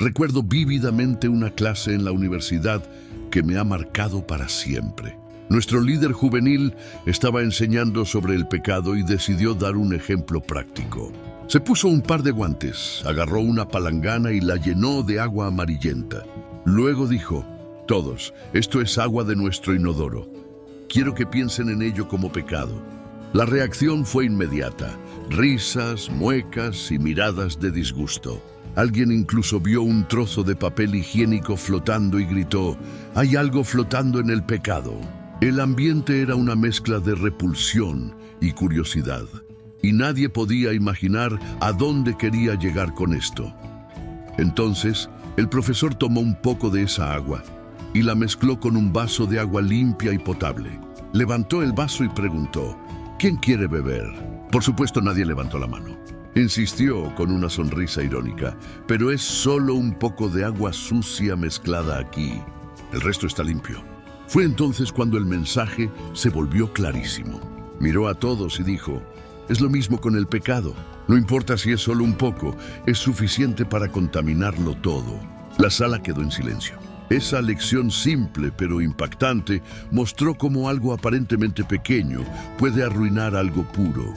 Recuerdo vívidamente una clase en la universidad que me ha marcado para siempre. Nuestro líder juvenil estaba enseñando sobre el pecado y decidió dar un ejemplo práctico. Se puso un par de guantes, agarró una palangana y la llenó de agua amarillenta. Luego dijo: todos, esto es agua de nuestro inodoro. Quiero que piensen en ello como pecado. La reacción fue inmediata: risas, muecas y miradas de disgusto. Alguien incluso vio un trozo de papel higiénico flotando y gritó: «Hay algo flotando en el pecado». El ambiente era una mezcla de repulsión y curiosidad, y nadie podía imaginar a dónde quería llegar con esto. Entonces, el profesor tomó un poco de esa agua y la mezcló con un vaso de agua limpia y potable. Levantó el vaso y preguntó: «¿Quién quiere beber?». Por supuesto, nadie levantó la mano. Insistió con una sonrisa irónica: «Pero es solo un poco de agua sucia mezclada aquí. El resto está limpio». Fue entonces cuando el mensaje se volvió clarísimo. Miró a todos y dijo: «Es lo mismo con el pecado. No importa si es solo un poco, es suficiente para contaminarlo todo». La sala quedó en silencio. Esa lección simple pero impactante mostró cómo algo aparentemente pequeño puede arruinar algo puro.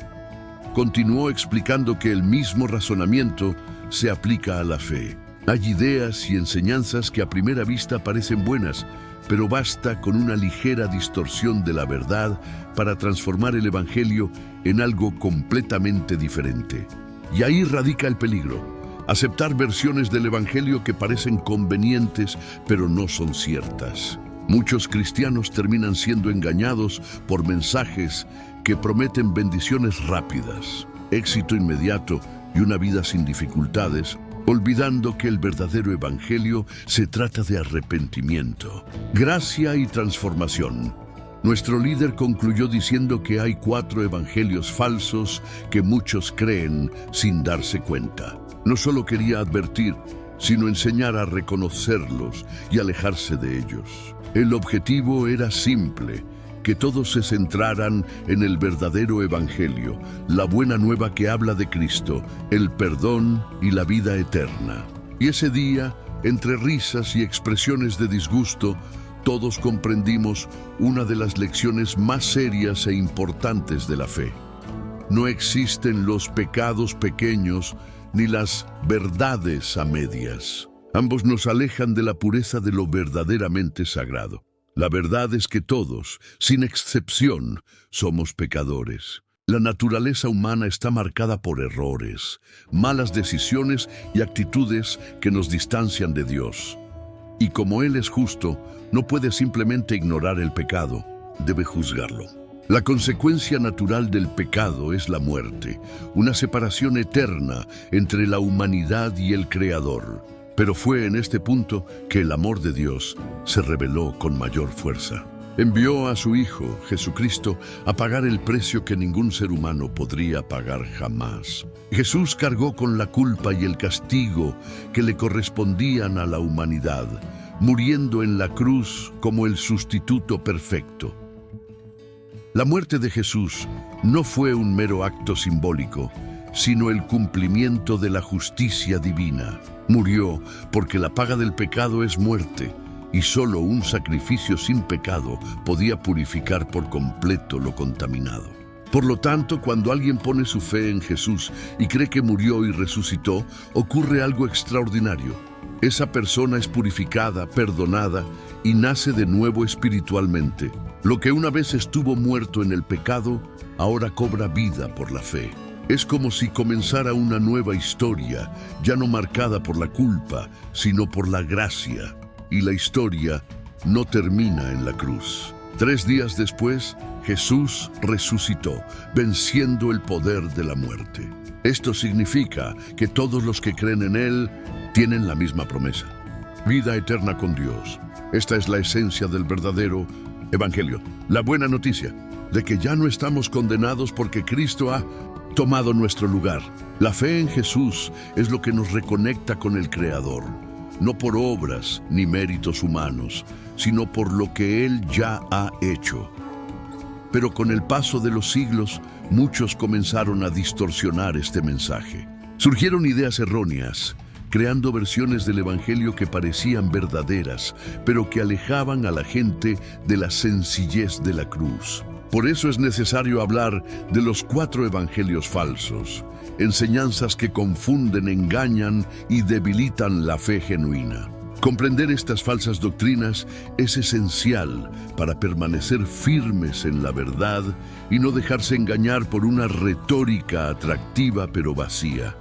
Continuó explicando que el mismo razonamiento se aplica a la fe. Hay ideas y enseñanzas que a primera vista parecen buenas, pero basta con una ligera distorsión de la verdad para transformar el Evangelio en algo completamente diferente. Y ahí radica el peligro: aceptar versiones del Evangelio que parecen convenientes, pero no son ciertas. Muchos cristianos terminan siendo engañados por mensajes que prometen bendiciones rápidas, éxito inmediato y una vida sin dificultades, olvidando que el verdadero evangelio se trata de arrepentimiento, gracia y transformación. Nuestro líder concluyó diciendo que hay 4 evangelios falsos que muchos creen sin darse cuenta. No solo quería advertir, sino enseñar a reconocerlos y alejarse de ellos. El objetivo era simple: que todos se centraran en el verdadero evangelio, la buena nueva que habla de Cristo, el perdón y la vida eterna. Y ese día, entre risas y expresiones de disgusto, todos comprendimos una de las lecciones más serias e importantes de la fe. No existen los pecados pequeños ni las verdades a medias. Ambos nos alejan de la pureza de lo verdaderamente sagrado. La verdad es que todos, sin excepción, somos pecadores. La naturaleza humana está marcada por errores, malas decisiones y actitudes que nos distancian de Dios. Y como Él es justo, no puede simplemente ignorar el pecado, debe juzgarlo. La consecuencia natural del pecado es la muerte, una separación eterna entre la humanidad y el Creador. Pero fue en este punto que el amor de Dios se reveló con mayor fuerza. Envió a su Hijo, Jesucristo, a pagar el precio que ningún ser humano podría pagar jamás. Jesús cargó con la culpa y el castigo que le correspondían a la humanidad, muriendo en la cruz como el sustituto perfecto. La muerte de Jesús no fue un mero acto simbólico, sino el cumplimiento de la justicia divina. Murió porque la paga del pecado es muerte, y solo un sacrificio sin pecado podía purificar por completo lo contaminado. Por lo tanto, cuando alguien pone su fe en Jesús y cree que murió y resucitó, ocurre algo extraordinario. Esa persona es purificada, perdonada y nace de nuevo espiritualmente. Lo que una vez estuvo muerto en el pecado, ahora cobra vida por la fe. Es como si comenzara una nueva historia, ya no marcada por la culpa, sino por la gracia. Y la historia no termina en la cruz. 3 días después, Jesús resucitó, venciendo el poder de la muerte. Esto significa que todos los que creen en Él tienen la misma promesa: vida eterna con Dios. Esta es la esencia del verdadero evangelio, la buena noticia de que ya no estamos condenados porque Cristo ha tomado nuestro lugar. La fe en Jesús es lo que nos reconecta con el Creador, no por obras ni méritos humanos, sino por lo que Él ya ha hecho. Pero con el paso de los siglos, muchos comenzaron a distorsionar este mensaje. Surgieron ideas erróneas creando versiones del Evangelio que parecían verdaderas, pero que alejaban a la gente de la sencillez de la cruz. Por eso es necesario hablar de los 4 evangelios falsos, enseñanzas que confunden, engañan y debilitan la fe genuina. Comprender estas falsas doctrinas es esencial para permanecer firmes en la verdad y no dejarse engañar por una retórica atractiva pero vacía.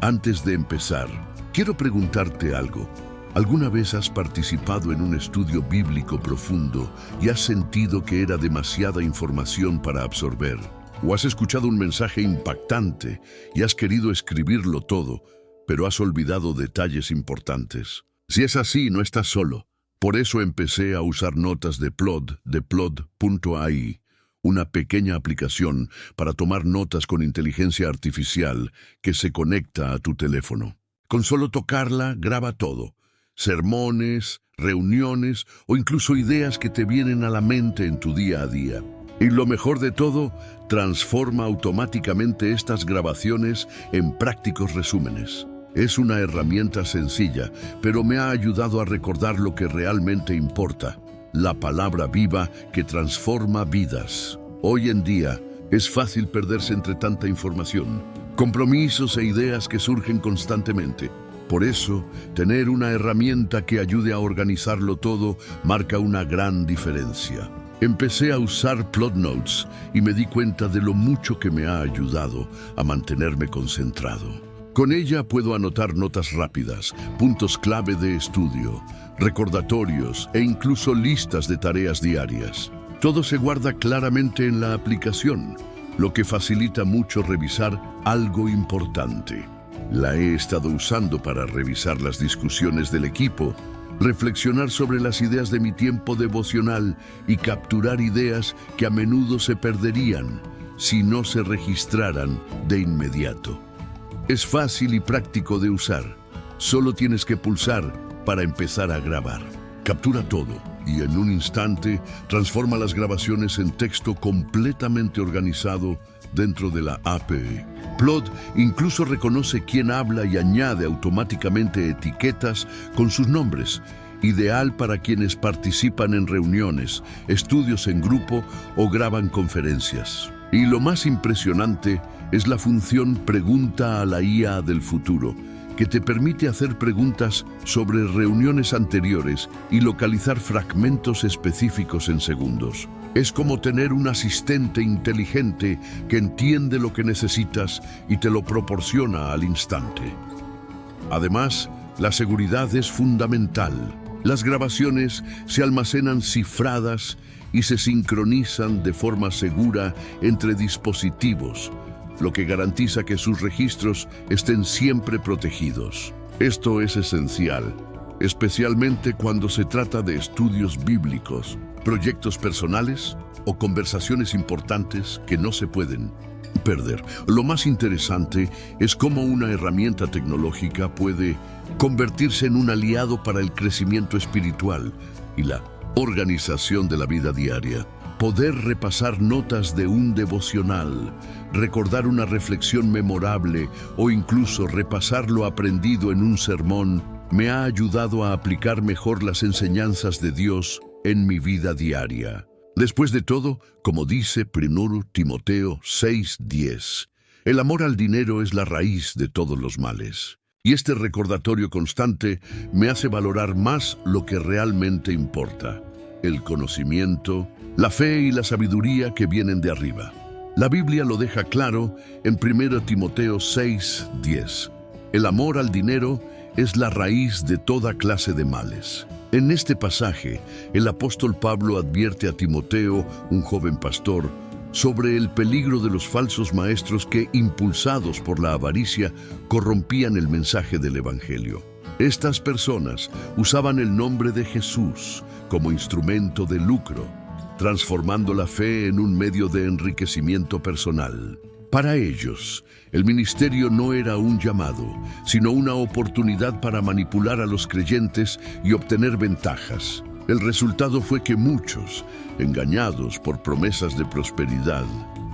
Antes de empezar, quiero preguntarte algo. ¿Alguna vez has participado en un estudio bíblico profundo y has sentido que era demasiada información para absorber? ¿O has escuchado un mensaje impactante y has querido escribirlo todo, pero has olvidado detalles importantes? Si es así, no estás solo. Por eso empecé a usar notas de plod.ai, una pequeña aplicación para tomar notas con inteligencia artificial que se conecta a tu teléfono. Con solo tocarla, graba todo: sermones, reuniones o incluso ideas que te vienen a la mente en tu día a día. Y lo mejor de todo, transforma automáticamente estas grabaciones en prácticos resúmenes. Es una herramienta sencilla, pero me ha ayudado a recordar lo que realmente importa: la palabra viva que transforma vidas. Hoy en día, es fácil perderse entre tanta información, compromisos e ideas que surgen constantemente. Por eso, tener una herramienta que ayude a organizarlo todo marca una gran diferencia. Empecé a usar PlodNotes y me di cuenta de lo mucho que me ha ayudado a mantenerme concentrado. Con ella puedo anotar notas rápidas, puntos clave de estudio, recordatorios e incluso listas de tareas diarias. Todo se guarda claramente en la aplicación, lo que facilita mucho revisar algo importante. La he estado usando para revisar las discusiones del equipo, reflexionar sobre las ideas de mi tiempo devocional y capturar ideas que a menudo se perderían si no se registraran de inmediato. Es fácil y práctico de usar. Solo tienes que pulsar para empezar a grabar. Captura todo y en un instante transforma las grabaciones en texto completamente organizado dentro de la API. Plod incluso reconoce quién habla y añade automáticamente etiquetas con sus nombres, ideal para quienes participan en reuniones, estudios en grupo o graban conferencias. Y lo más impresionante es la función Pregunta a la IA del futuro, que te permite hacer preguntas sobre reuniones anteriores y localizar fragmentos específicos en segundos. Es como tener un asistente inteligente que entiende lo que necesitas y te lo proporciona al instante. Además, la seguridad es fundamental. Las grabaciones se almacenan cifradas y se sincronizan de forma segura entre dispositivos, lo que garantiza que sus registros estén siempre protegidos. Esto es esencial, especialmente cuando se trata de estudios bíblicos, proyectos personales o conversaciones importantes que no se pueden perder. Lo más interesante es cómo una herramienta tecnológica puede convertirse en un aliado para el crecimiento espiritual y la organización de la vida diaria. Poder repasar notas de un devocional, recordar una reflexión memorable o incluso repasar lo aprendido en un sermón me ha ayudado a aplicar mejor las enseñanzas de Dios en mi vida diaria. Después de todo, como dice 1 Timoteo 6:10, el amor al dinero es la raíz de todos los males. Y este recordatorio constante me hace valorar más lo que realmente importa: el conocimiento, la fe y la sabiduría que vienen de arriba. La Biblia lo deja claro en 1 Timoteo 6:10. El amor al dinero es la raíz de toda clase de males. En este pasaje, el apóstol Pablo advierte a Timoteo, un joven pastor, sobre el peligro de los falsos maestros que, impulsados por la avaricia, corrompían el mensaje del Evangelio. Estas personas usaban el nombre de Jesús como instrumento de lucro, transformando la fe en un medio de enriquecimiento personal. Para ellos, el ministerio no era un llamado, sino una oportunidad para manipular a los creyentes y obtener ventajas. El resultado fue que muchos, engañados por promesas de prosperidad,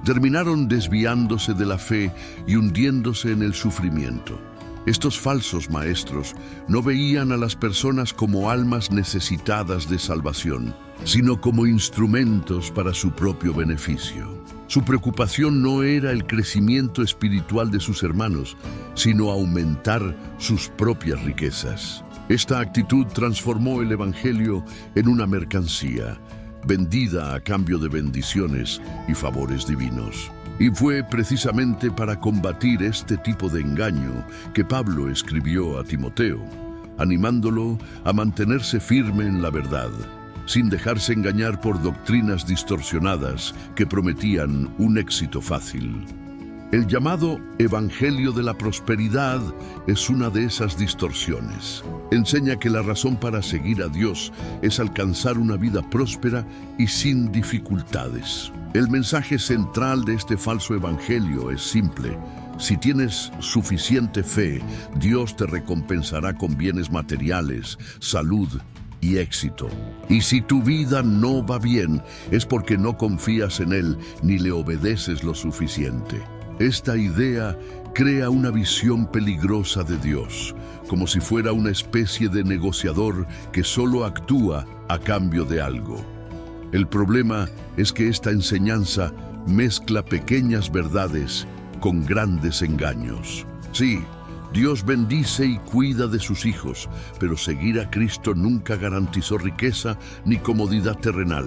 terminaron desviándose de la fe y hundiéndose en el sufrimiento. Estos falsos maestros no veían a las personas como almas necesitadas de salvación, sino como instrumentos para su propio beneficio. Su preocupación no era el crecimiento espiritual de sus hermanos, sino aumentar sus propias riquezas. Esta actitud transformó el Evangelio en una mercancía, vendida a cambio de bendiciones y favores divinos. Y fue precisamente para combatir este tipo de engaño que Pablo escribió a Timoteo, animándolo a mantenerse firme en la verdad, sin dejarse engañar por doctrinas distorsionadas que prometían un éxito fácil. El llamado Evangelio de la Prosperidad es una de esas distorsiones. Enseña que la razón para seguir a Dios es alcanzar una vida próspera y sin dificultades. El mensaje central de este falso evangelio es simple. Si tienes suficiente fe, Dios te recompensará con bienes materiales, salud y éxito. Y si tu vida no va bien, es porque no confías en Él ni le obedeces lo suficiente. Esta idea crea una visión peligrosa de Dios, como si fuera una especie de negociador que solo actúa a cambio de algo. El problema es que esta enseñanza mezcla pequeñas verdades con grandes engaños. Sí, Dios bendice y cuida de sus hijos, pero seguir a Cristo nunca garantizó riqueza ni comodidad terrenal.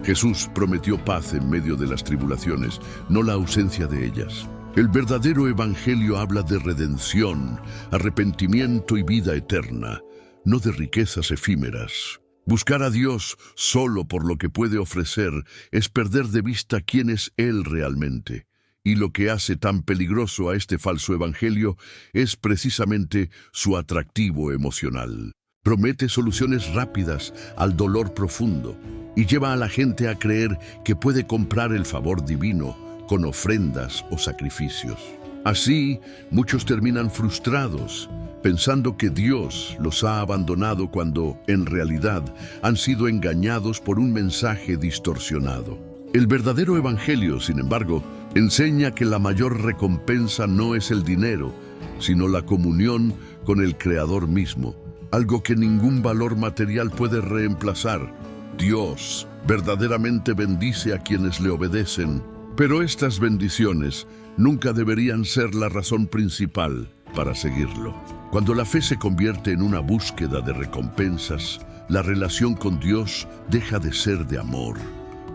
Jesús prometió paz en medio de las tribulaciones, no la ausencia de ellas. El verdadero evangelio habla de redención, arrepentimiento y vida eterna, no de riquezas efímeras. Buscar a Dios solo por lo que puede ofrecer es perder de vista quién es Él realmente. Y lo que hace tan peligroso a este falso evangelio es precisamente su atractivo emocional. Promete soluciones rápidas al dolor profundo y lleva a la gente a creer que puede comprar el favor divino con ofrendas o sacrificios. Así, muchos terminan frustrados, pensando que Dios los ha abandonado cuando, en realidad, han sido engañados por un mensaje distorsionado. El verdadero evangelio, sin embargo, enseña que la mayor recompensa no es el dinero, sino la comunión con el Creador mismo, algo que ningún valor material puede reemplazar. Dios verdaderamente bendice a quienes le obedecen, pero estas bendiciones nunca deberían ser la razón principal para seguirlo. Cuando la fe se convierte en una búsqueda de recompensas, la relación con Dios deja de ser de amor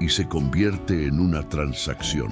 y se convierte en una transacción.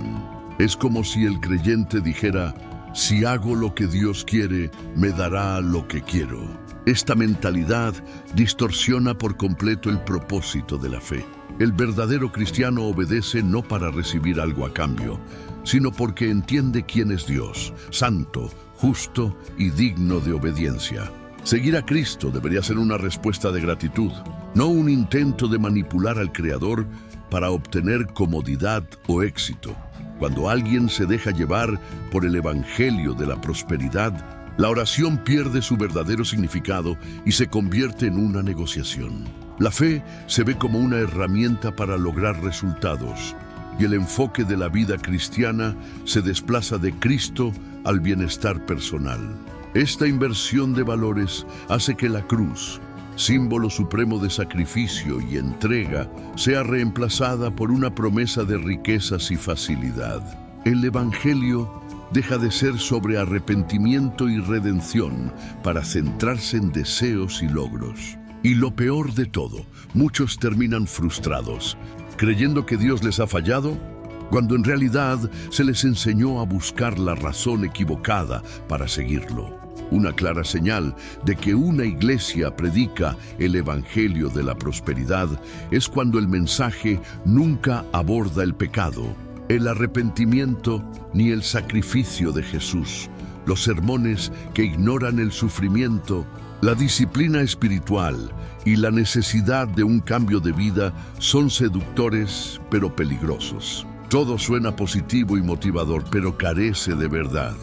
Es como si el creyente dijera: si hago lo que Dios quiere, me dará lo que quiero. Esta mentalidad distorsiona por completo el propósito de la fe. El verdadero cristiano obedece no para recibir algo a cambio, sino porque entiende quién es Dios, santo, justo y digno de obediencia. Seguir a Cristo debería ser una respuesta de gratitud, no un intento de manipular al Creador para obtener comodidad o éxito. Cuando alguien se deja llevar por el evangelio de la prosperidad, la oración pierde su verdadero significado y se convierte en una negociación. La fe se ve como una herramienta para lograr resultados, y el enfoque de la vida cristiana se desplaza de Cristo al bienestar personal. Esta inversión de valores hace que la cruz, símbolo supremo de sacrificio y entrega, sea reemplazada por una promesa de riquezas y facilidad. El Evangelio deja de ser sobre arrepentimiento y redención para centrarse en deseos y logros. Y lo peor de todo, muchos terminan frustrados, creyendo que Dios les ha fallado, cuando en realidad se les enseñó a buscar la razón equivocada para seguirlo. Una clara señal de que una iglesia predica el evangelio de la prosperidad es cuando el mensaje nunca aborda el pecado, el arrepentimiento ni el sacrificio de Jesús, los sermones que ignoran el sufrimiento, la disciplina espiritual y la necesidad de un cambio de vida son seductores pero peligrosos. Todo suena positivo y motivador, pero carece de verdad.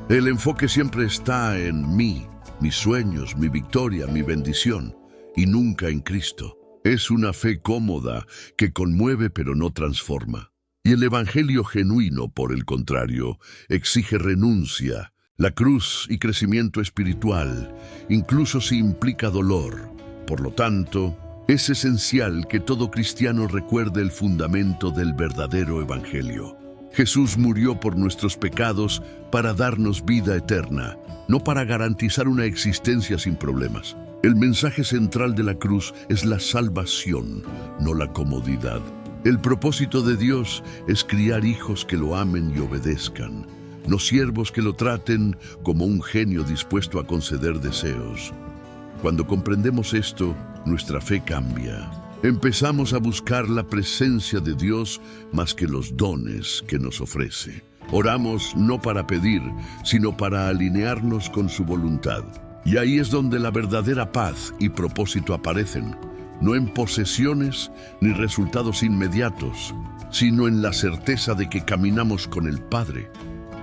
El enfoque siempre está en mí, mis sueños, mi victoria, mi bendición, y nunca en Cristo. Es una fe cómoda que conmueve pero no transforma. Y el evangelio genuino, por el contrario, exige renuncia, La cruz y crecimiento espiritual, incluso si implica dolor. Por lo tanto, es esencial que todo cristiano recuerde el fundamento del verdadero evangelio. Jesús murió por nuestros pecados para darnos vida eterna, no para garantizar una existencia sin problemas. El mensaje central de la cruz es la salvación, no la comodidad. El propósito de Dios es criar hijos que lo amen y obedezcan, no siervos que lo traten como un genio dispuesto a conceder deseos. Cuando comprendemos esto, nuestra fe cambia. Empezamos a buscar la presencia de Dios más que los dones que nos ofrece. Oramos no para pedir, sino para alinearnos con su voluntad. Y ahí es donde la verdadera paz y propósito aparecen, no en posesiones ni resultados inmediatos, sino en la certeza de que caminamos con el Padre,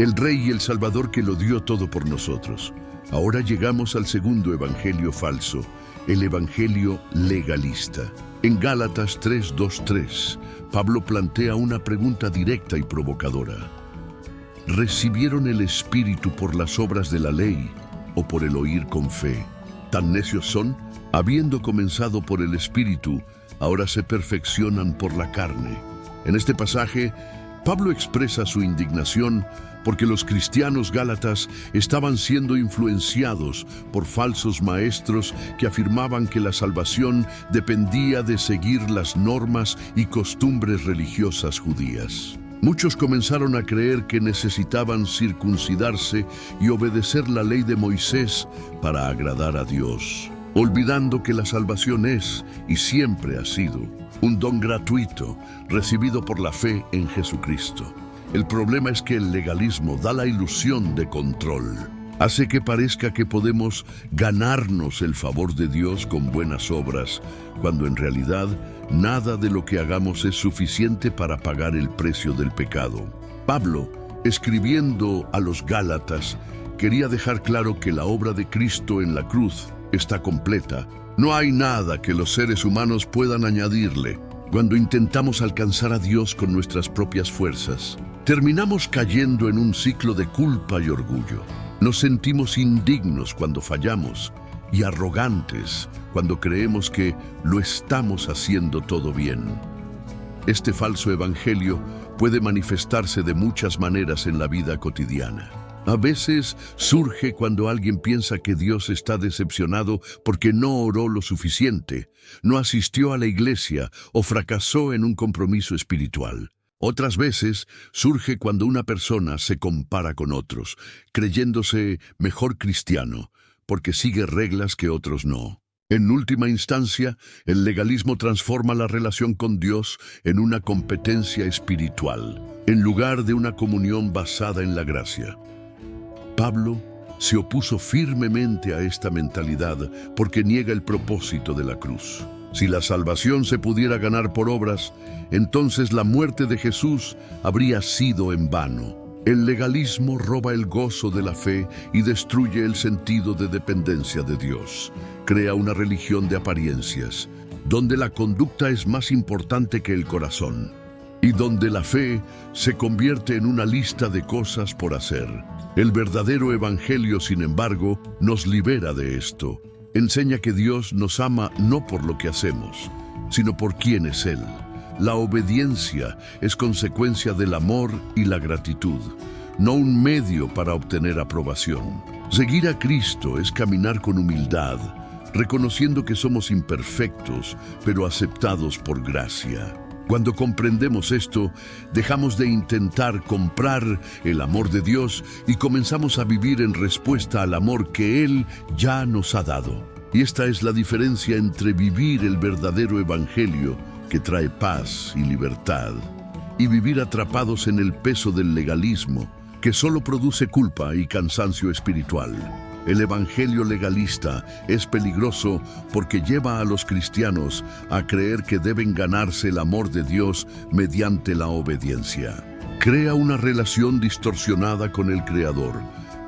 el Rey y el Salvador que lo dio todo por nosotros. Ahora llegamos al segundo evangelio falso, el evangelio legalista. En Gálatas 3:2-3, Pablo plantea una pregunta directa y provocadora. ¿Recibieron el Espíritu por las obras de la ley o por el oír con fe? ¿Tan necios son? Habiendo comenzado por el Espíritu, ahora se perfeccionan por la carne. En este pasaje, Pablo expresa su indignación porque los cristianos gálatas estaban siendo influenciados por falsos maestros que afirmaban que la salvación dependía de seguir las normas y costumbres religiosas judías. Muchos comenzaron a creer que necesitaban circuncidarse y obedecer la ley de Moisés para agradar a Dios, olvidando que la salvación es y siempre ha sido un don gratuito recibido por la fe en Jesucristo. El problema es que el legalismo da la ilusión de control. Hace que parezca que podemos ganarnos el favor de Dios con buenas obras, cuando en realidad nada de lo que hagamos es suficiente para pagar el precio del pecado. Pablo, escribiendo a los Gálatas, quería dejar claro que la obra de Cristo en la cruz está completa. No hay nada que los seres humanos puedan añadirle. Cuando intentamos alcanzar a Dios con nuestras propias fuerzas, terminamos cayendo en un ciclo de culpa y orgullo. Nos sentimos indignos cuando fallamos y arrogantes cuando creemos que lo estamos haciendo todo bien. Este falso evangelio puede manifestarse de muchas maneras en la vida cotidiana. A veces surge cuando alguien piensa que Dios está decepcionado porque no oró lo suficiente, no asistió a la iglesia o fracasó en un compromiso espiritual. Otras veces surge cuando una persona se compara con otros, creyéndose mejor cristiano, porque sigue reglas que otros no. En última instancia, el legalismo transforma la relación con Dios en una competencia espiritual, en lugar de una comunión basada en la gracia. Pablo se opuso firmemente a esta mentalidad porque niega el propósito de la cruz. Si la salvación se pudiera ganar por obras, entonces la muerte de Jesús habría sido en vano. El legalismo roba el gozo de la fe y destruye el sentido de dependencia de Dios. Crea una religión de apariencias, donde la conducta es más importante que el corazón, y donde la fe se convierte en una lista de cosas por hacer. El verdadero evangelio, sin embargo, nos libera de esto. Enseña que Dios nos ama no por lo que hacemos, sino por quién es Él. La obediencia es consecuencia del amor y la gratitud, no un medio para obtener aprobación. Seguir a Cristo es caminar con humildad, reconociendo que somos imperfectos, pero aceptados por gracia. Cuando comprendemos esto, dejamos de intentar comprar el amor de Dios y comenzamos a vivir en respuesta al amor que Él ya nos ha dado. Y esta es la diferencia entre vivir el verdadero evangelio, que trae paz y libertad, y vivir atrapados en el peso del legalismo, que solo produce culpa y cansancio espiritual. El evangelio legalista es peligroso porque lleva a los cristianos a creer que deben ganarse el amor de Dios mediante la obediencia. Crea una relación distorsionada con el Creador,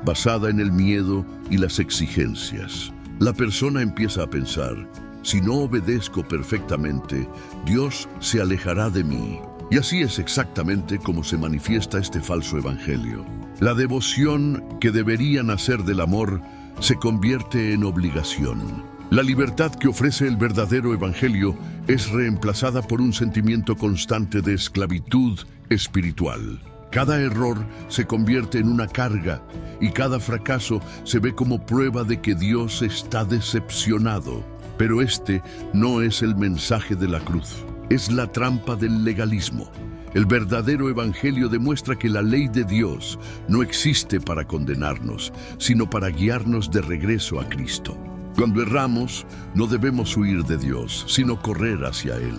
basada en el miedo y las exigencias. La persona empieza a pensar: si no obedezco perfectamente, Dios se alejará de mí. Y así es exactamente como se manifiesta este falso evangelio. La devoción que debería nacer del amor se convierte en obligación. La libertad que ofrece el verdadero evangelio es reemplazada por un sentimiento constante de esclavitud espiritual. Cada error se convierte en una carga y cada fracaso se ve como prueba de que Dios está decepcionado. Pero este no es el mensaje de la cruz. Es la trampa del legalismo. El verdadero evangelio demuestra que la ley de Dios no existe para condenarnos, sino para guiarnos de regreso a Cristo. Cuando erramos, no debemos huir de Dios, sino correr hacia Él.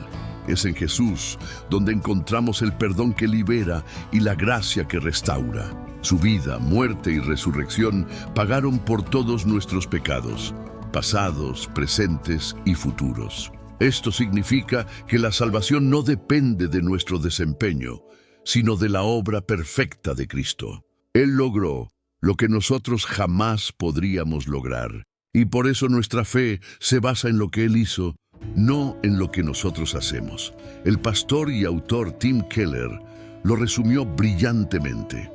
Es en Jesús donde encontramos el perdón que libera y la gracia que restaura. Su vida, muerte y resurrección pagaron por todos nuestros pecados, pasados, presentes y futuros. Esto significa que la salvación no depende de nuestro desempeño, sino de la obra perfecta de Cristo. Él logró lo que nosotros jamás podríamos lograr, y por eso nuestra fe se basa en lo que Él hizo, no en lo que nosotros hacemos. El pastor y autor Tim Keller lo resumió brillantemente.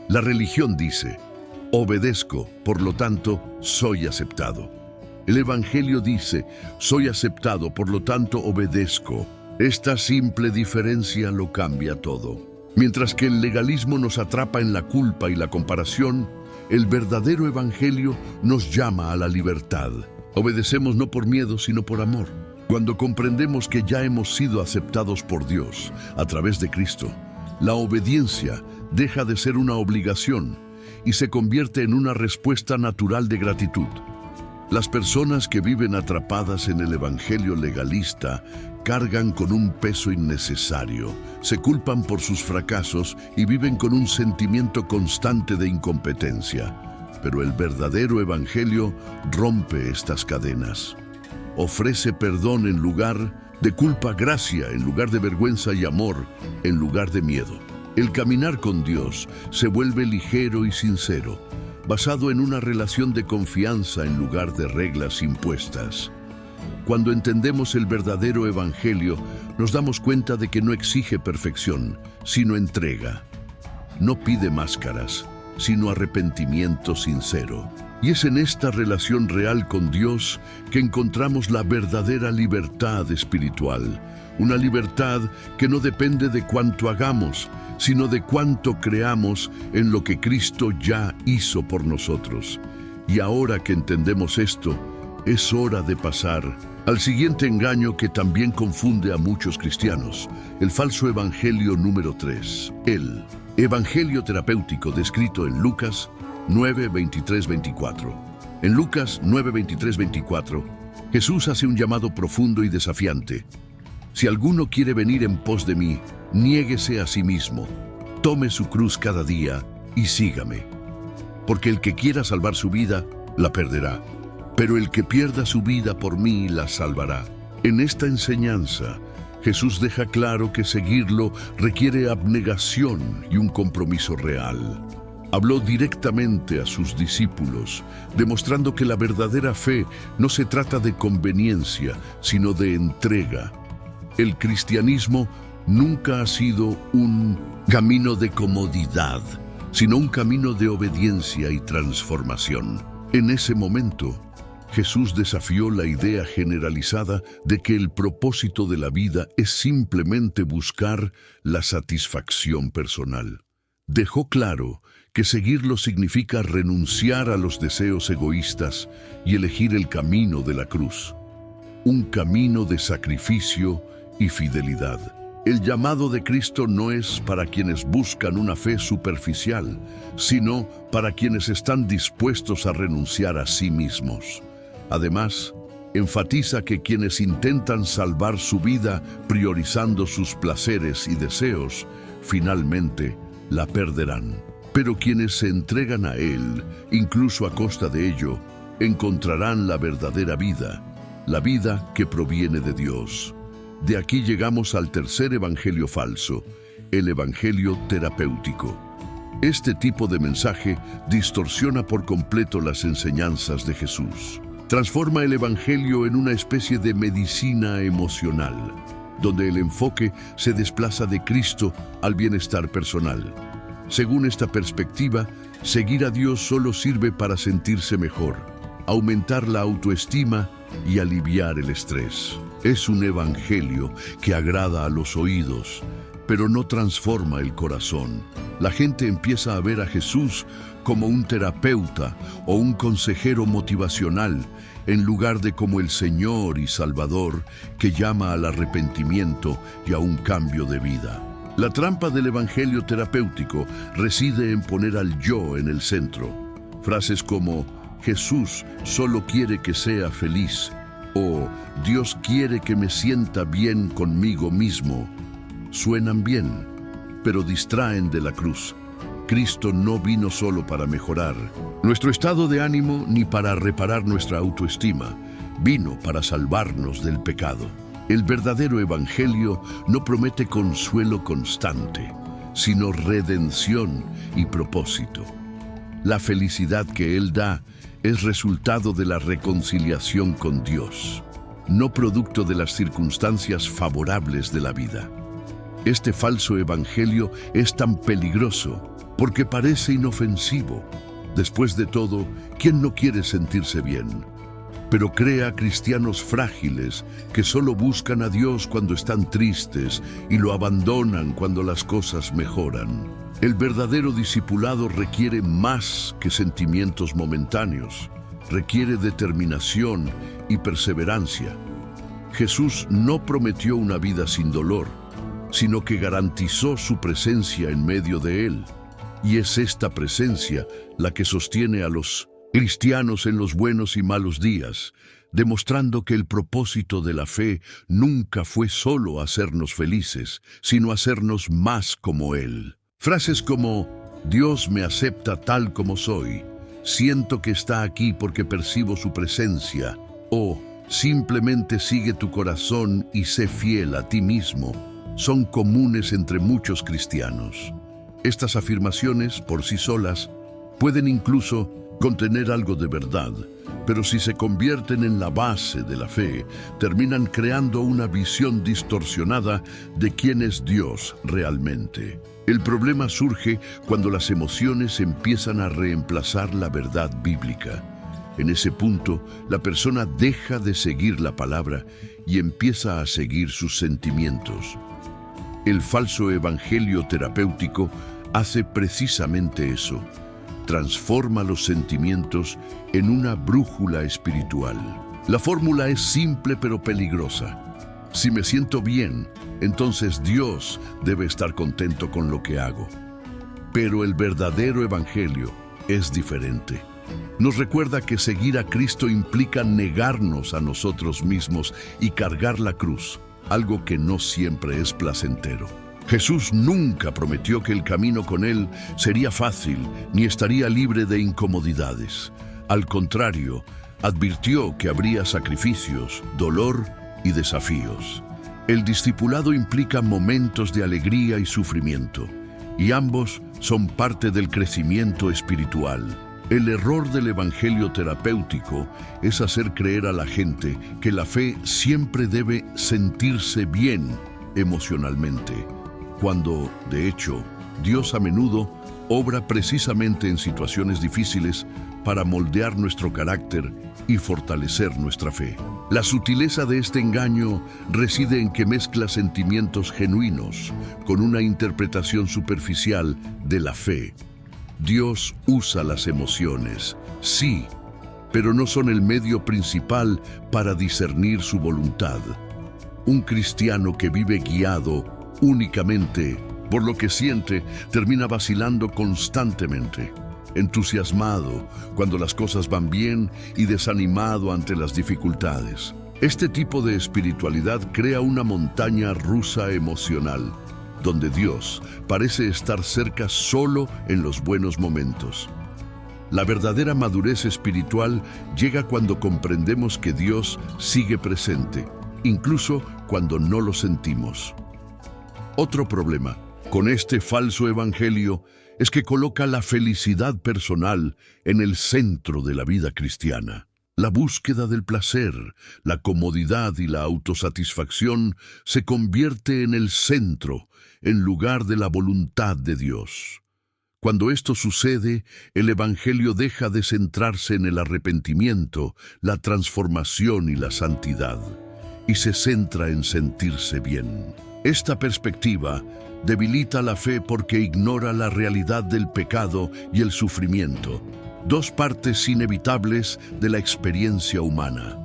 La religión dice: obedezco, por lo tanto, soy aceptado. El Evangelio dice: soy aceptado, por lo tanto, obedezco. Esta simple diferencia lo cambia todo. Mientras que el legalismo nos atrapa en la culpa y la comparación, el verdadero Evangelio nos llama a la libertad. Obedecemos no por miedo, sino por amor. Cuando comprendemos que ya hemos sido aceptados por Dios a través de Cristo, la obediencia deja de ser una obligación y se convierte en una respuesta natural de gratitud. Las personas que viven atrapadas en el evangelio legalista cargan con un peso innecesario, se culpan por sus fracasos y viven con un sentimiento constante de incompetencia. Pero el verdadero evangelio rompe estas cadenas. Ofrece perdón en lugar de culpa, gracia en lugar de vergüenza y amor en lugar de miedo. El caminar con Dios se vuelve ligero y sincero, basado en una relación de confianza en lugar de reglas impuestas. Cuando entendemos el verdadero evangelio, nos damos cuenta de que no exige perfección, sino entrega. No pide máscaras, sino arrepentimiento sincero. Y es en esta relación real con Dios que encontramos la verdadera libertad espiritual. Una libertad que no depende de cuánto hagamos, sino de cuánto creamos en lo que Cristo ya hizo por nosotros. Y ahora que entendemos esto, es hora de pasar al siguiente engaño que también confunde a muchos cristianos, el falso evangelio número 3, el evangelio terapéutico descrito en Lucas 9, 23, 24. En Lucas 9, 23, 24, Jesús hace un llamado profundo y desafiante. Si alguno quiere venir en pos de mí, niéguese a sí mismo, tome su cruz cada día y sígame. Porque el que quiera salvar su vida, la perderá. Pero el que pierda su vida por mí, la salvará. En esta enseñanza, Jesús deja claro que seguirlo requiere abnegación y un compromiso real. Habló directamente a sus discípulos, demostrando que la verdadera fe no se trata de conveniencia, sino de entrega. El cristianismo nunca ha sido un camino de comodidad, sino un camino de obediencia y transformación. En ese momento, Jesús desafió la idea generalizada de que el propósito de la vida es simplemente buscar la satisfacción personal. Dejó claro que seguirlo significa renunciar a los deseos egoístas y elegir el camino de la cruz, un camino de sacrificio y fidelidad. El llamado de Cristo no es para quienes buscan una fe superficial, sino para quienes están dispuestos a renunciar a sí mismos. Además, enfatiza que quienes intentan salvar su vida priorizando sus placeres y deseos, finalmente la perderán. Pero quienes se entregan a Él, incluso a costa de ello, encontrarán la verdadera vida, la vida que proviene de Dios. De aquí llegamos al tercer evangelio falso, el evangelio terapéutico. Este tipo de mensaje distorsiona por completo las enseñanzas de Jesús. Transforma el evangelio en una especie de medicina emocional. donde el enfoque se desplaza de Cristo al bienestar personal. Según esta perspectiva, seguir a Dios solo sirve para sentirse mejor, aumentar la autoestima y aliviar el estrés. Es un evangelio que agrada a los oídos, pero no transforma el corazón. La gente empieza a ver a Jesús como un terapeuta o un consejero motivacional, en lugar de como el Señor y Salvador que llama al arrepentimiento y a un cambio de vida. La trampa del evangelio terapéutico reside en poner al yo en el centro. Frases como Jesús solo quiere que sea feliz o Dios quiere que me sienta bien conmigo mismo suenan bien, pero distraen de la cruz. Cristo no vino solo para mejorar nuestro estado de ánimo ni para reparar nuestra autoestima. Vino para salvarnos del pecado. El verdadero evangelio no promete consuelo constante, sino redención y propósito. La felicidad que Él da es resultado de la reconciliación con Dios, no producto de las circunstancias favorables de la vida. Este falso evangelio es tan peligroso porque parece inofensivo. Después de todo, ¿quién no quiere sentirse bien? Pero crea cristianos frágiles que solo buscan a Dios cuando están tristes y lo abandonan cuando las cosas mejoran. El verdadero discipulado requiere más que sentimientos momentáneos. Requiere determinación y perseverancia. Jesús no prometió una vida sin dolor, sino que garantizó su presencia en medio de él. Y es esta presencia la que sostiene a los cristianos en los buenos y malos días, demostrando que el propósito de la fe nunca fue solo hacernos felices, sino hacernos más como Él. Frases como, Dios me acepta tal como soy, siento que está aquí porque percibo su presencia, o simplemente sigue tu corazón y sé fiel a ti mismo, son comunes entre muchos cristianos. Estas afirmaciones, por sí solas, pueden incluso contener algo de verdad, pero si se convierten en la base de la fe, terminan creando una visión distorsionada de quién es Dios realmente. El problema surge cuando las emociones empiezan a reemplazar la verdad bíblica. En ese punto, la persona deja de seguir la palabra y empieza a seguir sus sentimientos. El falso evangelio terapéutico hace precisamente eso. Transforma los sentimientos en una brújula espiritual. La fórmula es simple pero peligrosa. Si me siento bien, entonces Dios debe estar contento con lo que hago. Pero el verdadero evangelio es diferente. Nos recuerda que seguir a Cristo implica negarnos a nosotros mismos y cargar la cruz, algo que no siempre es placentero. Jesús nunca prometió que el camino con Él sería fácil ni estaría libre de incomodidades. Al contrario, advirtió que habría sacrificios, dolor y desafíos. El discipulado implica momentos de alegría y sufrimiento, y ambos son parte del crecimiento espiritual. El error del evangelio terapéutico es hacer creer a la gente que la fe siempre debe sentirse bien emocionalmente, cuando, de hecho, Dios a menudo obra precisamente en situaciones difíciles para moldear nuestro carácter y fortalecer nuestra fe. La sutileza de este engaño reside en que mezcla sentimientos genuinos con una interpretación superficial de la fe. Dios usa las emociones, sí, pero no son el medio principal para discernir su voluntad. Un cristiano que vive guiado únicamente por lo que siente termina vacilando constantemente, entusiasmado cuando las cosas van bien y desanimado ante las dificultades. Este tipo de espiritualidad crea una montaña rusa emocional, donde Dios parece estar cerca solo en los buenos momentos. La verdadera madurez espiritual llega cuando comprendemos que Dios sigue presente, incluso cuando no lo sentimos. Otro problema con este falso evangelio es que coloca la felicidad personal en el centro de la vida cristiana. La búsqueda del placer, la comodidad y la autosatisfacción se convierte en el centro, en lugar de la voluntad de Dios. Cuando esto sucede, el Evangelio deja de centrarse en el arrepentimiento, la transformación y la santidad, y se centra en sentirse bien. Esta perspectiva debilita la fe porque ignora la realidad del pecado y el sufrimiento, dos partes inevitables de la experiencia humana.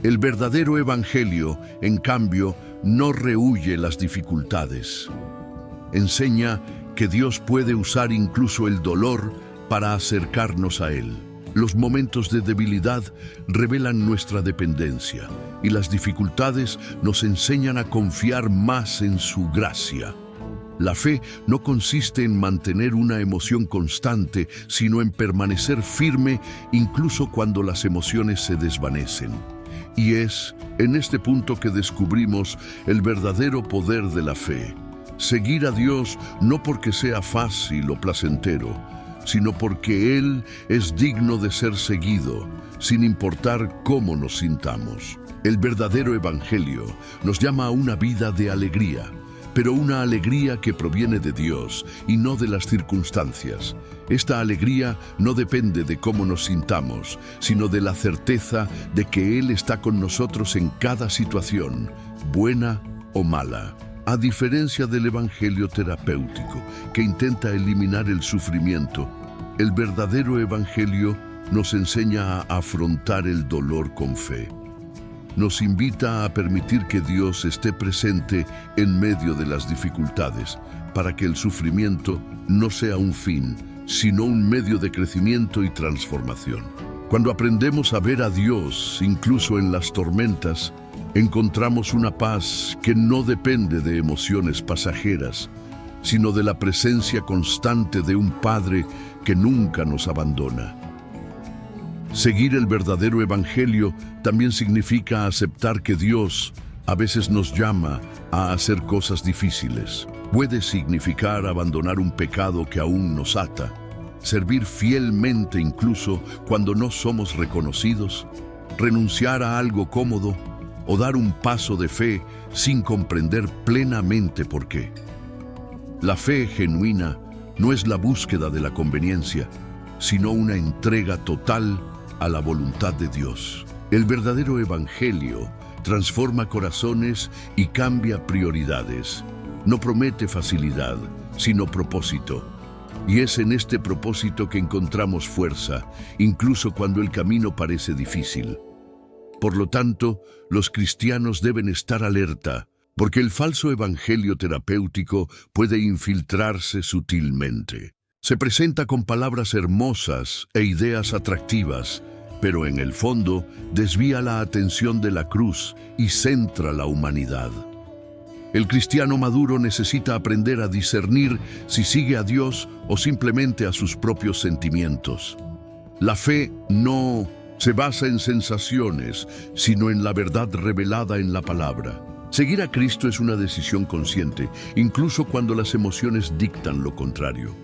El verdadero Evangelio, en cambio, no rehúye las dificultades. Enseña que Dios puede usar incluso el dolor para acercarnos a Él. Los momentos de debilidad revelan nuestra dependencia y las dificultades nos enseñan a confiar más en su gracia. La fe no consiste en mantener una emoción constante, sino en permanecer firme incluso cuando las emociones se desvanecen. Y es en este punto que descubrimos el verdadero poder de la fe. Seguir a Dios no porque sea fácil o placentero, sino porque Él es digno de ser seguido, sin importar cómo nos sintamos. El verdadero Evangelio nos llama a una vida de alegría, pero una alegría que proviene de Dios y no de las circunstancias. Esta alegría no depende de cómo nos sintamos, sino de la certeza de que Él está con nosotros en cada situación, buena o mala. A diferencia del Evangelio terapéutico, que intenta eliminar el sufrimiento, el verdadero Evangelio nos enseña a afrontar el dolor con fe. Nos invita a permitir que Dios esté presente en medio de las dificultades, para que el sufrimiento no sea un fin, sino un medio de crecimiento y transformación. Cuando aprendemos a ver a Dios, incluso en las tormentas, encontramos una paz que no depende de emociones pasajeras, sino de la presencia constante de un Padre que nunca nos abandona. Seguir el verdadero Evangelio también significa aceptar que Dios a veces nos llama a hacer cosas difíciles. Puede significar abandonar un pecado que aún nos ata, servir fielmente incluso cuando no somos reconocidos, renunciar a algo cómodo o dar un paso de fe sin comprender plenamente por qué. La fe genuina no es la búsqueda de la conveniencia, sino una entrega total a la voluntad de Dios. El verdadero Evangelio transforma corazones y cambia prioridades. No promete facilidad, sino propósito. Y es en este propósito que encontramos fuerza, incluso cuando el camino parece difícil. Por lo tanto, los cristianos deben estar alerta, porque el falso evangelio terapéutico puede infiltrarse sutilmente. Se presenta con palabras hermosas e ideas atractivas, pero en el fondo desvía la atención de la cruz y centra la humanidad. El cristiano maduro necesita aprender a discernir si sigue a Dios o simplemente a sus propios sentimientos. La fe no se basa en sensaciones, sino en la verdad revelada en la palabra. Seguir a Cristo es una decisión consciente, incluso cuando las emociones dictan lo contrario.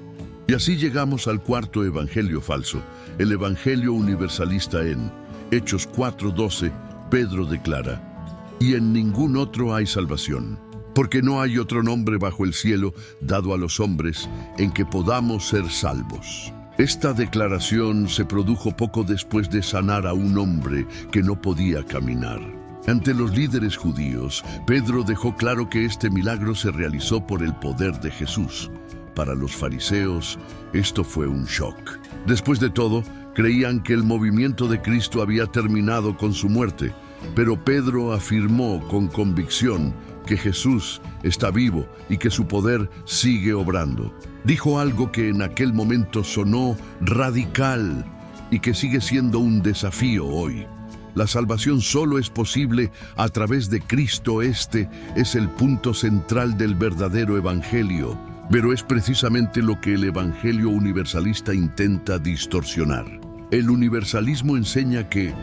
Y así llegamos al cuarto evangelio falso, el evangelio universalista. En Hechos 4:12, Pedro declara: «Y en ningún otro hay salvación, porque no hay otro nombre bajo el cielo dado a los hombres en que podamos ser salvos». Esta declaración se produjo poco después de sanar a un hombre que no podía caminar. Ante los líderes judíos, Pedro dejó claro que este milagro se realizó por el poder de Jesús. Para los fariseos, esto fue un shock. Después de todo, creían que el movimiento de Cristo había terminado con su muerte, pero Pedro afirmó con convicción que Jesús está vivo y que su poder sigue obrando. Dijo algo que en aquel momento sonó radical y que sigue siendo un desafío hoy. La salvación solo es posible a través de Cristo. Este es el punto central del verdadero evangelio, pero es precisamente lo que el evangelio universalista intenta distorsionar. El universalismo enseña que,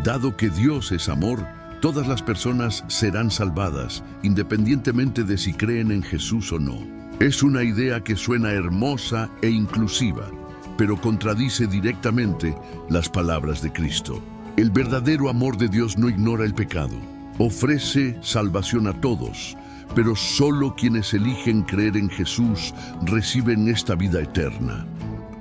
dado que Dios es amor, todas las personas serán salvadas, independientemente de si creen en Jesús o no. Es una idea que suena hermosa e inclusiva, pero contradice directamente las palabras de Cristo. El verdadero amor de Dios no ignora el pecado. Ofrece salvación a todos, pero solo quienes eligen creer en Jesús reciben esta vida eterna.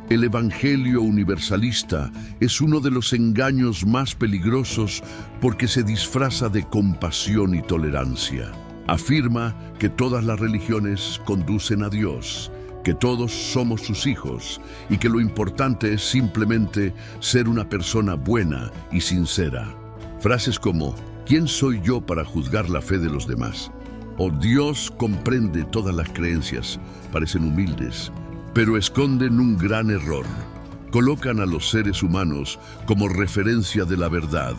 El Evangelio universalista es uno de los engaños más peligrosos porque se disfraza de compasión y tolerancia. Afirma que todas las religiones conducen a Dios, que todos somos sus hijos y que lo importante es simplemente ser una persona buena y sincera. Frases como ¿quién soy yo para juzgar la fe de los demás? O Dios comprende todas las creencias parecen humildes, pero esconden un gran error. Colocan a los seres humanos como referencia de la verdad,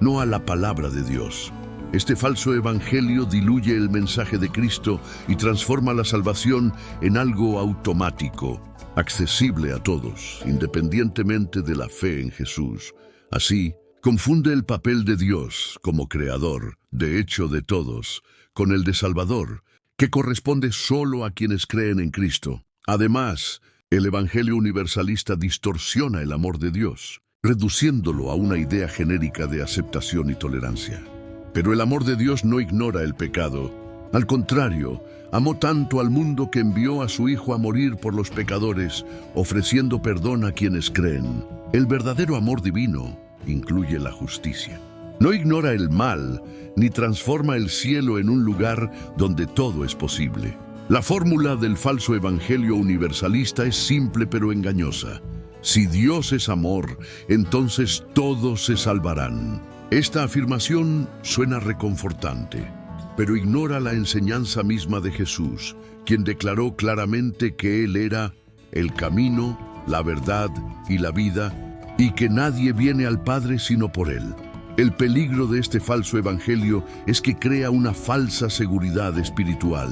no a la palabra de Dios. Este falso evangelio diluye el mensaje de Cristo y transforma la salvación en algo automático, accesible a todos, independientemente de la fe en Jesús. Así, confunde el papel de Dios como creador, de hecho de todos, con el de Salvador, que corresponde solo a quienes creen en Cristo. Además, el evangelio universalista distorsiona el amor de Dios, reduciéndolo a una idea genérica de aceptación y tolerancia. Pero el amor de Dios no ignora el pecado. Al contrario, amó tanto al mundo que envió a su Hijo a morir por los pecadores, ofreciendo perdón a quienes creen. El verdadero amor divino incluye la justicia. No ignora el mal, ni transforma el cielo en un lugar donde todo es posible. La fórmula del falso evangelio universalista es simple pero engañosa. Si Dios es amor, entonces todos se salvarán. Esta afirmación suena reconfortante, pero ignora la enseñanza misma de Jesús, quien declaró claramente que Él era el camino, la verdad y la vida, y que nadie viene al Padre sino por Él. El peligro de este falso evangelio es que crea una falsa seguridad espiritual.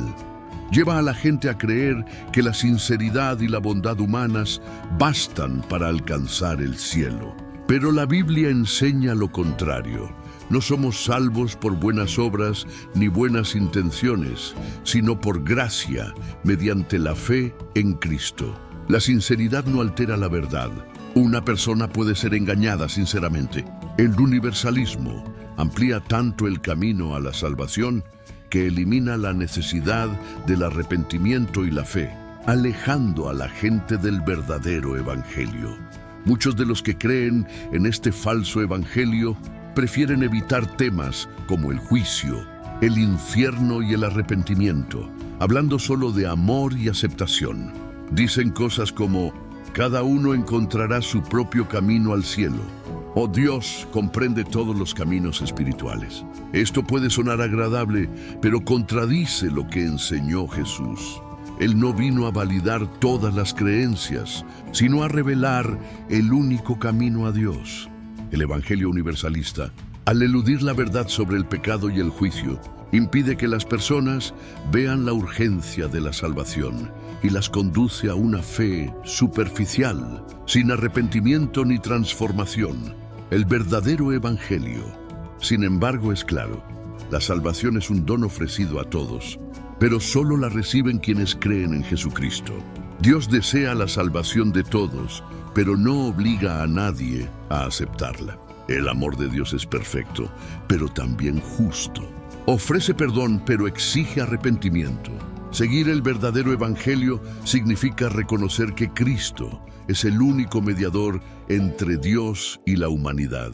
Lleva a la gente a creer que la sinceridad y la bondad humanas bastan para alcanzar el cielo. Pero la Biblia enseña lo contrario. No somos salvos por buenas obras ni buenas intenciones, sino por gracia, mediante la fe en Cristo. La sinceridad no altera la verdad. Una persona puede ser engañada sinceramente. El universalismo amplía tanto el camino a la salvación que elimina la necesidad del arrepentimiento y la fe, alejando a la gente del verdadero evangelio. Muchos de los que creen en este falso evangelio prefieren evitar temas como el juicio, el infierno y el arrepentimiento, hablando solo de amor y aceptación. Dicen cosas como, cada uno encontrará su propio camino al cielo, o Dios comprende todos los caminos espirituales. Esto puede sonar agradable, pero contradice lo que enseñó Jesús. Él no vino a validar todas las creencias, sino a revelar el único camino a Dios. El evangelio universalista, al eludir la verdad sobre el pecado y el juicio, impide que las personas vean la urgencia de la salvación y las conduce a una fe superficial, sin arrepentimiento ni transformación. El verdadero evangelio, sin embargo, es claro. La salvación es un don ofrecido a todos, pero solo la reciben quienes creen en Jesucristo. Dios desea la salvación de todos, pero no obliga a nadie a aceptarla. El amor de Dios es perfecto, pero también justo. Ofrece perdón, pero exige arrepentimiento. Seguir el verdadero evangelio significa reconocer que Cristo es el único mediador entre Dios y la humanidad,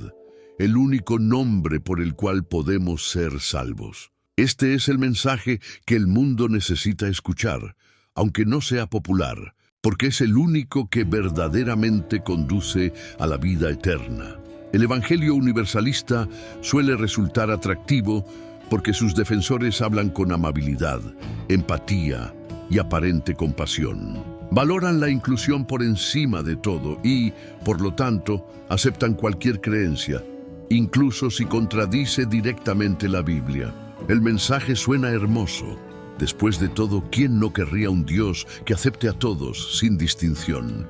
el único nombre por el cual podemos ser salvos. Este es el mensaje que el mundo necesita escuchar, aunque no sea popular, porque es el único que verdaderamente conduce a la vida eterna. El evangelio universalista suele resultar atractivo porque sus defensores hablan con amabilidad, empatía y aparente compasión. Valoran la inclusión por encima de todo y, por lo tanto, aceptan cualquier creencia, incluso si contradice directamente la Biblia. El mensaje suena hermoso. Después de todo, ¿quién no querría un Dios que acepte a todos sin distinción?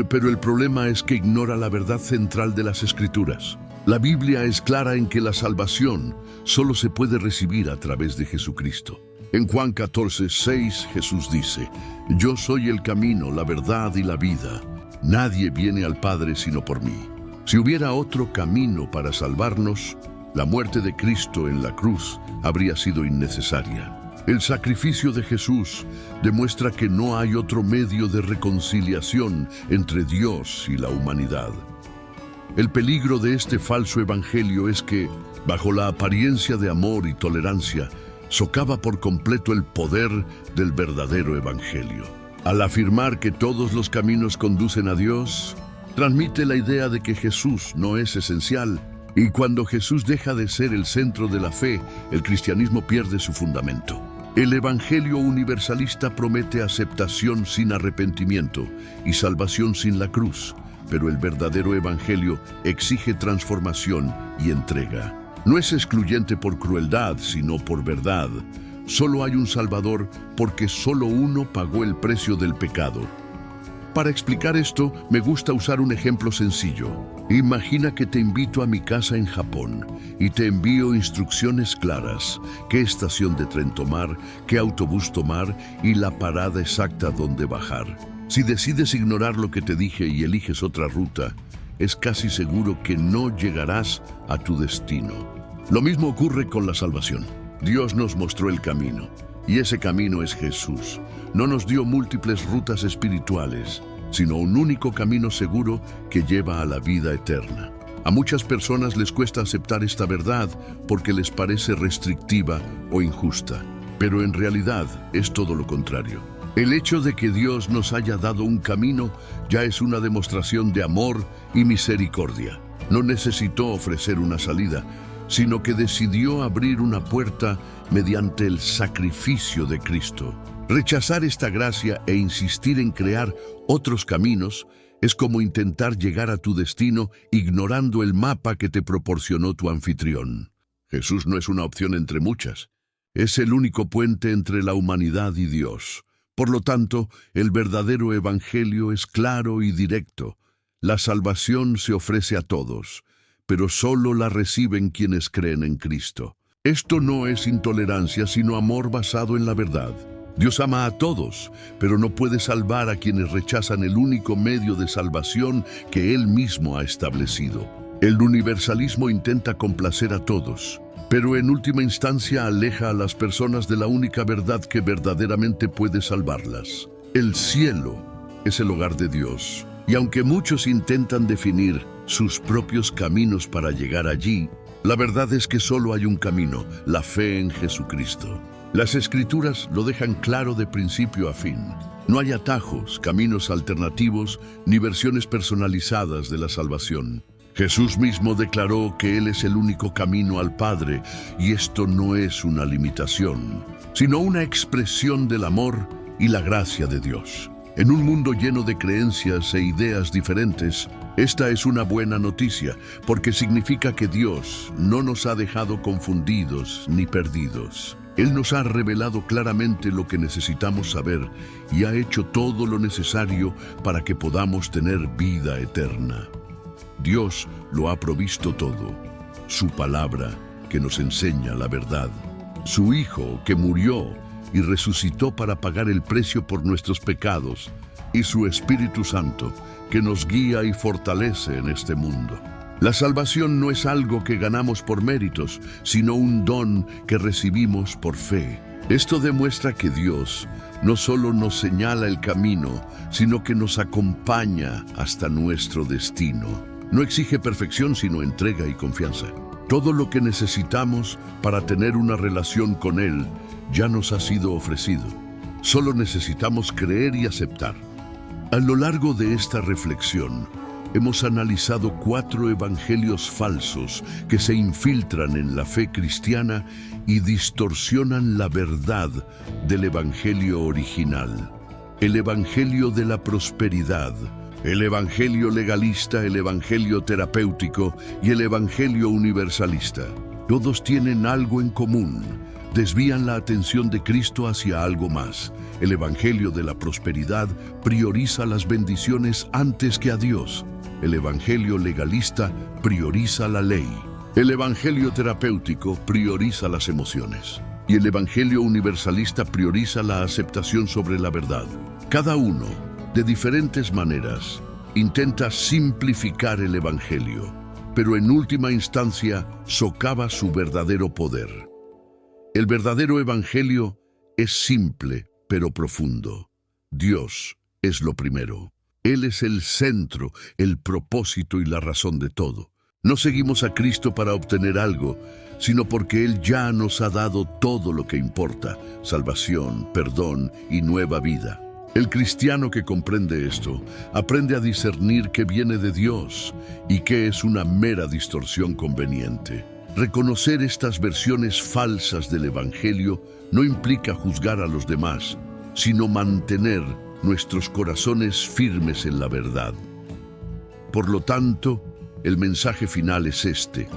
Pero el problema es que ignora la verdad central de las Escrituras. La Biblia es clara en que la salvación solo se puede recibir a través de Jesucristo. En Juan 14:6 Jesús dice, «Yo soy el camino, la verdad y la vida. Nadie viene al Padre sino por mí». Si hubiera otro camino para salvarnos, la muerte de Cristo en la cruz habría sido innecesaria. El sacrificio de Jesús demuestra que no hay otro medio de reconciliación entre Dios y la humanidad. El peligro de este falso evangelio es que, bajo la apariencia de amor y tolerancia, socava por completo el poder del verdadero evangelio. Al afirmar que todos los caminos conducen a Dios, transmite la idea de que Jesús no es esencial, y cuando Jesús deja de ser el centro de la fe, el cristianismo pierde su fundamento. El evangelio universalista promete aceptación sin arrepentimiento y salvación sin la cruz, pero el verdadero evangelio exige transformación y entrega. No es excluyente por crueldad, sino por verdad. Solo hay un Salvador porque solo uno pagó el precio del pecado. Para explicar esto, me gusta usar un ejemplo sencillo. Imagina que te invito a mi casa en Japón y te envío instrucciones claras: qué estación de tren tomar, qué autobús tomar y la parada exacta donde bajar. Si decides ignorar lo que te dije y eliges otra ruta, es casi seguro que no llegarás a tu destino. Lo mismo ocurre con la salvación. Dios nos mostró el camino, y ese camino es Jesús. No nos dio múltiples rutas espirituales, sino un único camino seguro que lleva a la vida eterna. A muchas personas les cuesta aceptar esta verdad porque les parece restrictiva o injusta, pero en realidad es todo lo contrario. El hecho de que Dios nos haya dado un camino ya es una demostración de amor y misericordia. No necesitó ofrecer una salida, sino que decidió abrir una puerta mediante el sacrificio de Cristo. Rechazar esta gracia e insistir en crear otros caminos es como intentar llegar a tu destino ignorando el mapa que te proporcionó tu anfitrión. Jesús no es una opción entre muchas. Es el único puente entre la humanidad y Dios. Por lo tanto, el verdadero evangelio es claro y directo. La salvación se ofrece a todos, pero solo la reciben quienes creen en Cristo. Esto no es intolerancia, sino amor basado en la verdad. Dios ama a todos, pero no puede salvar a quienes rechazan el único medio de salvación que Él mismo ha establecido. El universalismo intenta complacer a todos, pero en última instancia aleja a las personas de la única verdad que verdaderamente puede salvarlas. El cielo es el hogar de Dios, y aunque muchos intentan definir sus propios caminos para llegar allí, la verdad es que solo hay un camino: la fe en Jesucristo. Las Escrituras lo dejan claro de principio a fin. No hay atajos, caminos alternativos, ni versiones personalizadas de la salvación. Jesús mismo declaró que Él es el único camino al Padre, y esto no es una limitación, sino una expresión del amor y la gracia de Dios. En un mundo lleno de creencias e ideas diferentes, esta es una buena noticia, porque significa que Dios no nos ha dejado confundidos ni perdidos. Él nos ha revelado claramente lo que necesitamos saber y ha hecho todo lo necesario para que podamos tener vida eterna. Dios lo ha provisto todo: su palabra, que nos enseña la verdad; su Hijo, que murió y resucitó para pagar el precio por nuestros pecados; y su Espíritu Santo, que nos guía y fortalece en este mundo. La salvación no es algo que ganamos por méritos, sino un don que recibimos por fe. Esto demuestra que Dios no solo nos señala el camino, sino que nos acompaña hasta nuestro destino. No exige perfección, sino entrega y confianza. Todo lo que necesitamos para tener una relación con Él ya nos ha sido ofrecido. Solo necesitamos creer y aceptar. A lo largo de esta reflexión, hemos analizado 4 evangelios falsos que se infiltran en la fe cristiana y distorsionan la verdad del evangelio original. El evangelio de la prosperidad, el evangelio legalista, el evangelio terapéutico y el evangelio universalista. Todos tienen algo en común: desvían la atención de Cristo hacia algo más. El evangelio de la prosperidad prioriza las bendiciones antes que a Dios. El evangelio legalista prioriza la ley. El evangelio terapéutico prioriza las emociones. Y el evangelio universalista prioriza la aceptación sobre la verdad. Cada uno, de diferentes maneras, intenta simplificar el Evangelio, pero en última instancia socava su verdadero poder. El verdadero Evangelio es simple, pero profundo. Dios es lo primero. Él es el centro, el propósito y la razón de todo. No seguimos a Cristo para obtener algo, sino porque Él ya nos ha dado todo lo que importa: salvación, perdón y nueva vida. El cristiano que comprende esto aprende a discernir qué viene de Dios y qué es una mera distorsión conveniente. Reconocer estas versiones falsas del Evangelio no implica juzgar a los demás, sino mantener nuestros corazones firmes en la verdad. Por lo tanto, el mensaje final es este: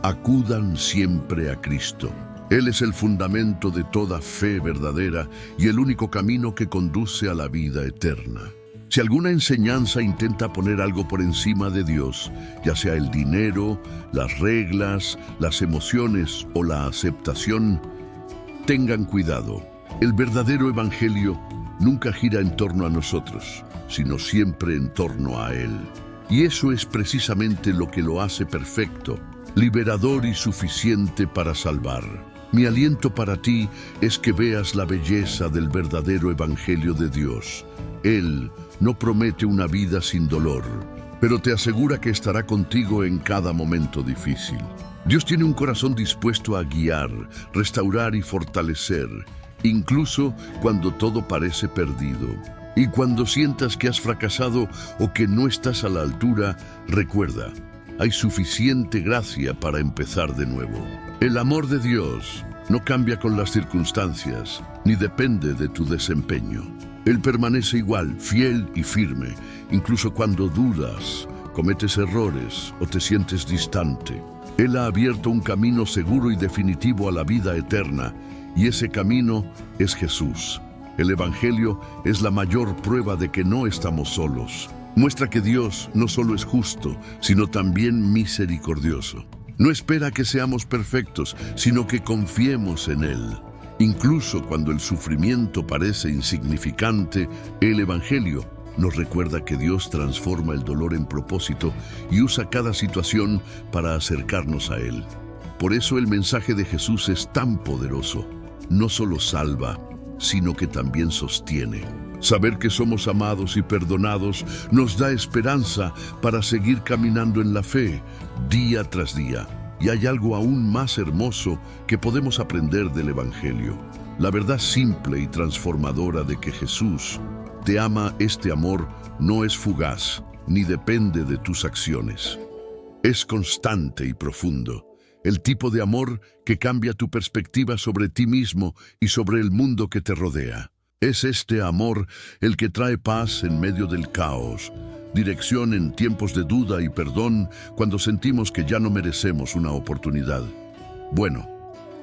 acudan siempre a Cristo. Él es el fundamento de toda fe verdadera y el único camino que conduce a la vida eterna. Si alguna enseñanza intenta poner algo por encima de Dios, ya sea el dinero, las reglas, las emociones o la aceptación, tengan cuidado. El verdadero Evangelio nunca gira en torno a nosotros, sino siempre en torno a Él. Y eso es precisamente lo que lo hace perfecto, liberador y suficiente para salvar. Mi aliento para ti es que veas la belleza del verdadero Evangelio de Dios. Él no promete una vida sin dolor, pero te asegura que estará contigo en cada momento difícil. Dios tiene un corazón dispuesto a guiar, restaurar y fortalecer, incluso cuando todo parece perdido. Y cuando sientas que has fracasado o que no estás a la altura, recuerda: hay suficiente gracia para empezar de nuevo. El amor de Dios no cambia con las circunstancias, ni depende de tu desempeño. Él permanece igual, fiel y firme, incluso cuando dudas, cometes errores o te sientes distante. Él ha abierto un camino seguro y definitivo a la vida eterna, y ese camino es Jesús. El Evangelio es la mayor prueba de que no estamos solos. Muestra que Dios no solo es justo, sino también misericordioso. No espera que seamos perfectos, sino que confiemos en Él. Incluso cuando el sufrimiento parece insignificante, el Evangelio nos recuerda que Dios transforma el dolor en propósito y usa cada situación para acercarnos a Él. Por eso el mensaje de Jesús es tan poderoso. No solo salva, sino que también sostiene. Saber que somos amados y perdonados nos da esperanza para seguir caminando en la fe, día tras día. Y hay algo aún más hermoso que podemos aprender del Evangelio: la verdad simple y transformadora de que Jesús te ama. Este amor no es fugaz, ni depende de tus acciones. Es constante y profundo. El tipo de amor que cambia tu perspectiva sobre ti mismo y sobre el mundo que te rodea. Es este amor el que trae paz en medio del caos, dirección en tiempos de duda y perdón cuando sentimos que ya no merecemos una oportunidad. Bueno,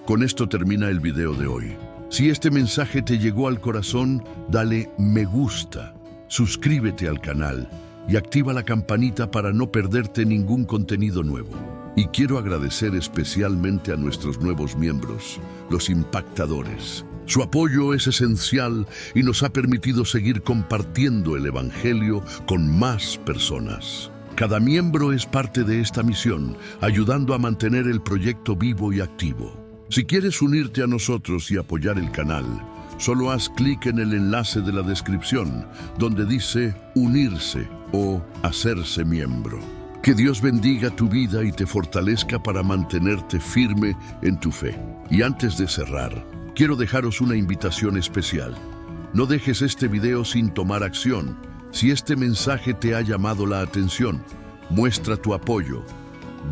con esto termina el video de hoy. Si este mensaje te llegó al corazón, dale me gusta, suscríbete al canal y activa la campanita para no perderte ningún contenido nuevo. Y quiero agradecer especialmente a nuestros nuevos miembros, los impactadores. Su apoyo es esencial y nos ha permitido seguir compartiendo el Evangelio con más personas. Cada miembro es parte de esta misión, ayudando a mantener el proyecto vivo y activo. Si quieres unirte a nosotros y apoyar el canal, solo haz clic en el enlace de la descripción, donde dice unirse o hacerse miembro. Que Dios bendiga tu vida y te fortalezca para mantenerte firme en tu fe. Y antes de cerrar, quiero dejaros una invitación especial. No dejes este video sin tomar acción. Si este mensaje te ha llamado la atención, muestra tu apoyo.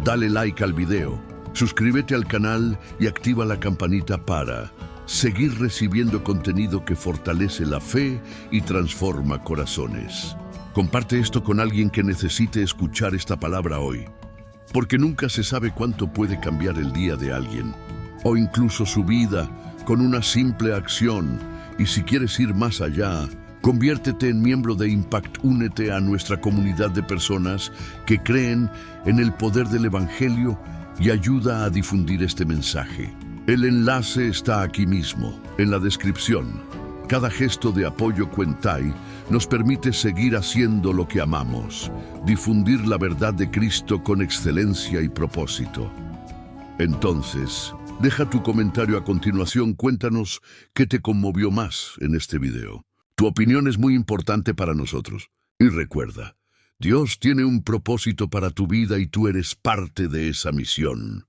Dale like al video, suscríbete al canal y activa la campanita para seguir recibiendo contenido que fortalece la fe y transforma corazones. Comparte esto con alguien que necesite escuchar esta palabra hoy, porque nunca se sabe cuánto puede cambiar el día de alguien, o incluso su vida, con una simple acción. Y si quieres ir más allá, conviértete en miembro de Impact. Únete a nuestra comunidad de personas que creen en el poder del Evangelio y ayuda a difundir este mensaje. El enlace está aquí mismo, en la descripción. Cada gesto de apoyo Cuentai nos permite seguir haciendo lo que amamos, difundir la verdad de Cristo con excelencia y propósito. Entonces, deja tu comentario a continuación, cuéntanos qué te conmovió más en este video. Tu opinión es muy importante para nosotros. Y recuerda, Dios tiene un propósito para tu vida y tú eres parte de esa misión.